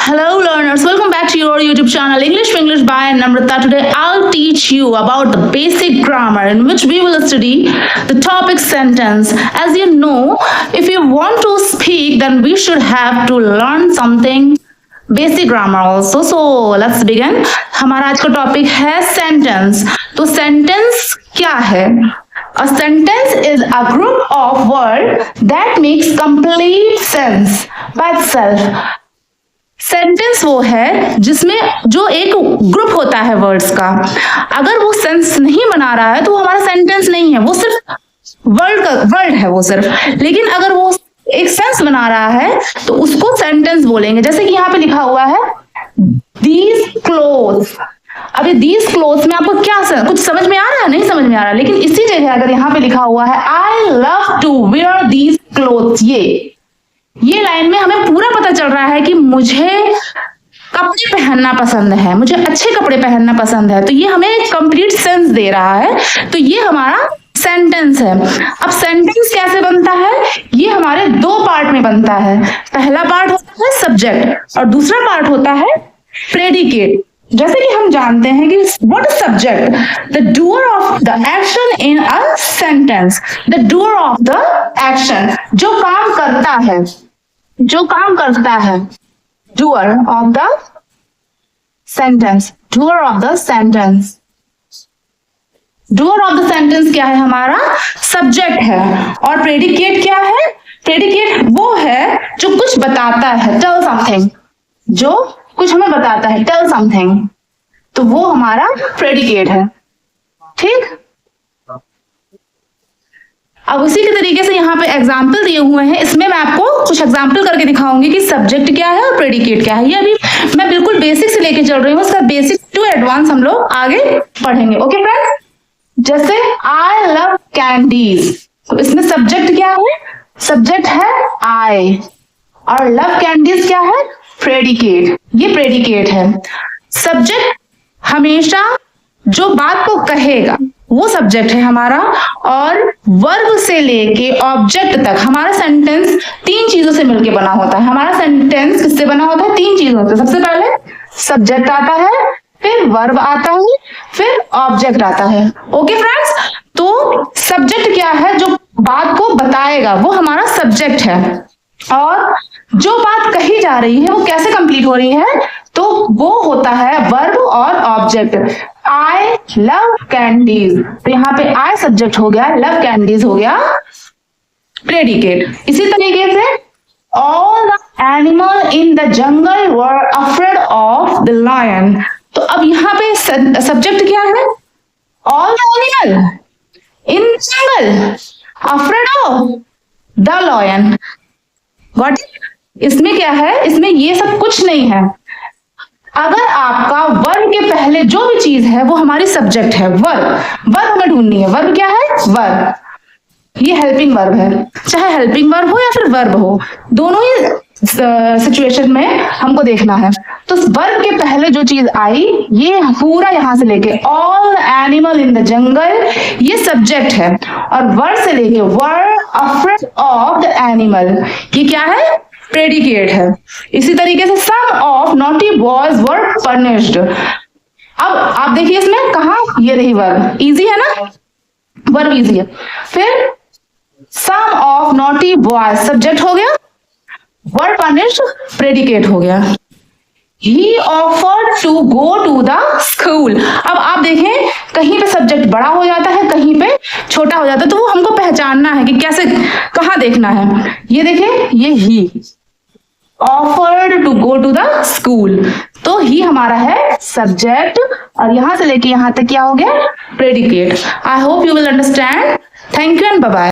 Hello learners, welcome back to your YouTube channel English for English by Namrata. Today I'll teach you about the basic grammar in which we will study the topic sentence. As you know, if you want to speak then we should have to learn something basic grammar also. So let's begin. हमारा आज का topic है sentence. तो sentence क्या है? A sentence is a group of words that makes complete sense by itself. Sentence वो है जिसमें जो एक ग्रुप होता है वर्ड्स का, अगर वो सेंस नहीं बना रहा है तो वो हमारा सेंटेंस नहीं है, वो सिर्फ वर्ड है वो सिर्फ. लेकिन अगर वो एक सेंस बना रहा है तो उसको सेंटेंस बोलेंगे. जैसे कि यहाँ पे लिखा हुआ है दीज क्लोथ्स. अभी दीज क्लोथ्स में आपको क्या कुछ समझ में आ रहा है? नहीं समझ में आ रहा. लेकिन इसी जगह अगर यहाँ पे लिखा हुआ है I love to wear these clothes, ये लाइन में हमें पूरा पता चल रहा है कि मुझे कपड़े पहनना पसंद है, मुझे अच्छे कपड़े पहनना पसंद है. तो ये हमें एक कंप्लीट सेंस दे रहा है. तो ये हमारा सेंटेंस है. अब सेंटेंस कैसे बनता है? ये हमारे दो पार्ट में बनता है. पहला पार्ट होता है सब्जेक्ट और दूसरा पार्ट होता है प्रेडिकेट. जैसे कि हम जानते हैं कि what is subject? The doer of the action in a sentence. The doer of the action, जो काम करता है, जो काम करता है. Doer of the sentence, doer of the sentence. Doer of the sentence क्या है? हमारा सब्जेक्ट है. और प्रेडिकेट क्या है? प्रेडिकेट वो है जो कुछ बताता है, टेल समथिंग, जो कुछ हमें बताता है, टेल समथिंग. तो वो हमारा प्रेडिकेट है. ठीक. अब उसी के तरीके से यहाँ पे एग्जाम्पल दिए हुए हैं. इसमें मैं आपको कुछ एग्जाम्पल करके दिखाऊंगी कि सब्जेक्ट क्या है और प्रेडिकेट क्या है. ये अभी मैं बिल्कुल बेसिक से लेके चल रही हूँ, उसका बेसिक टू एडवांस हम लोग आगे पढ़ेंगे. Okay friends. जैसे आई लव कैंडीज, तो इसमें सब्जेक्ट क्या है? सब्जेक्ट है आई, और लव कैंडीज क्या है? प्रेडिकेट. ये प्रेडिकेट है. सब्जेक्ट हमेशा जो बात को कहेगा वो सब्जेक्ट है हमारा. और वर्ब से लेके ऑब्जेक्ट तक हमारा सेंटेंस तीन चीजों से मिलके बना होता है. हमारा सेंटेंस किससे बना होता है? तीन चीजों से. सबसे पहले सब्जेक्ट आता है, फिर वर्ब आता है, फिर ऑब्जेक्ट आता है. Okay friends. तो सब्जेक्ट क्या है? जो बात को बताएगा वो हमारा सब्जेक्ट है. और जो बात कही जा रही है वो कैसे कंप्लीट हो रही है? तो वो होता है वर्ब और ऑब्जेक्ट. आई लव कैंडीज, तो यहाँ पे आई सब्जेक्ट हो गया, लव कैंडीज हो गया प्रेडिकेट. इसी तरीके से all the animal in the jungle were afraid of the lion. तो अब यहाँ पे सब्जेक्ट क्या है? All the animal in jungle afraid of the lion. Got it? इसमें क्या है? इसमें ये सब कुछ नहीं है. अगर आपका वर्ब के पहले जो भी चीज है वो हमारी सब्जेक्ट है. वर्ब हमें ढूंढनी है. वर्ब क्या है? वर्ब. ये हेल्पिंग वर्ब है. चाहे हेल्पिंग वर्ब हो या फिर वर्ब हो, दोनों ही सिचुएशन में हमको देखना है. तो वर्ब के पहले जो चीज आई, ये पूरा यहां से लेके all animal in the jungle, ये सब्जेक्ट है. और वर्ब से लेके were afraid of the animal, ये क्या है? प्रेडिकेट है. इसी तरीके से some of naughty boys were punished. अब आप देखिए इसमें कहा, ये रही वर्ब. इजी है ना? वर्ब इजी है. फिर सम ऑफ नॉटी बॉयज सब्जेक्ट हो गया, वर पनिश्ड प्रेडिकेट हो गया. He offered to go to the school. अब आप देखें कहीं पे सब्जेक्ट बड़ा हो जाता है, कहीं पे छोटा हो जाता है. तो वो हमको पहचानना है कि कैसे, कहाँ देखना है. ये देखें, ये ही offered to go to the school. तो ही हमारा है सब्जेक्ट और यहां से लेके यहां तक क्या हो गया? Predicate. I hope you will understand. Thank you and bye bye.